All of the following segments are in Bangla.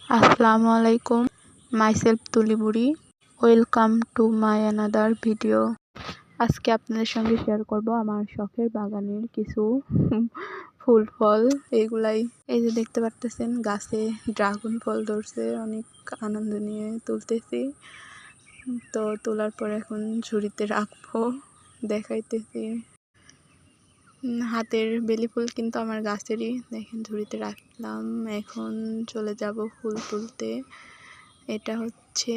আসসালামু আলাইকুম, myself Tuliburi. Welcome to my another video. আজকে আপনাদের সঙ্গে শেয়ার করব আমার শখের বাগানের কিছু ফুল ফল। এগুলাই এই যে দেখতে পারতেছেন, গাছে ড্রাগন ফল ধরছে। অনেক আনন্দ নিয়ে তুলতেছি। তো তোলার পর এখন ঝুড়িতে রাখবো, দেখাইতেছি। হাতের বেলি ফুল কিন্তু আমার গাছেরই, দেখেন ঝুড়িতে রাখলাম। এখন চলে যাব ফুল তুলতে। এটা হচ্ছে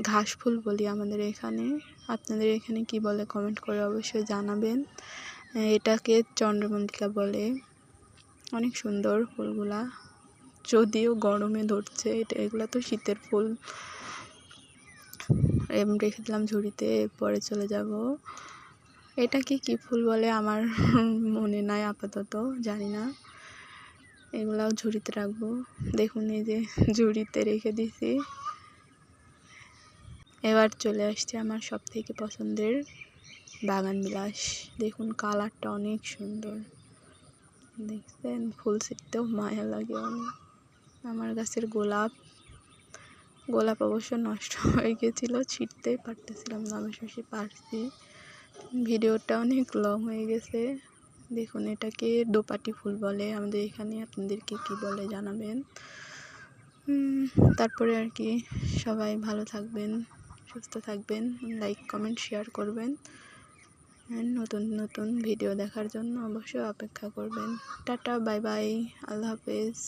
ঘাস ফুল বলি আমাদের এখানে, আপনাদের এখানে কি বলে কমেন্ট করে অবশ্যই জানাবেন। এটাকে চন্দ্রমল্লিকা বলে। অনেক সুন্দর ফুলগুলা, যদিও গরমে ধরছে। এগুলা তো শীতের ফুল। রেখে দিলাম ঝুড়িতে, পরে চলে যাব। এটাকে কি ফুল বলে আমার মনে নাই আপাতত, জানি না। এগুলাও ঝুড়িতে রাখবো। দেখুন এই যে ঝুড়িতে রেখে দিছি। এবার চলে আসছে আমার সব থেকে পছন্দের বাগান বিলাস। দেখুন কালারটা অনেক সুন্দর, দেখছেন? ফুল ছিঁড়তেও মায়া লাগে অনেক। আমার গাছের গোলাপ অবশ্য নষ্ট হয়ে গেছিলো, ছিঁড়তেই পারতেছিলাম না, অবশেষে পারছি। ভিডিওটা অনেক লং হয়ে গেছে। দেখুন এটাকে দোপাটি ফুল বলে আমাদের এখানে, আপনাদেরকে কি বলে জানাবেন। তারপরে আর কি, সবাই ভালো থাকবেন, সুস্থ থাকবেন, লাইক কমেন্ট শেয়ার করবেন। নতুন নতুন ভিডিও দেখার জন্য অবশ্যই অপেক্ষা করবেন। টাটা, বাই বাই, আল্লাহ হাফেজ।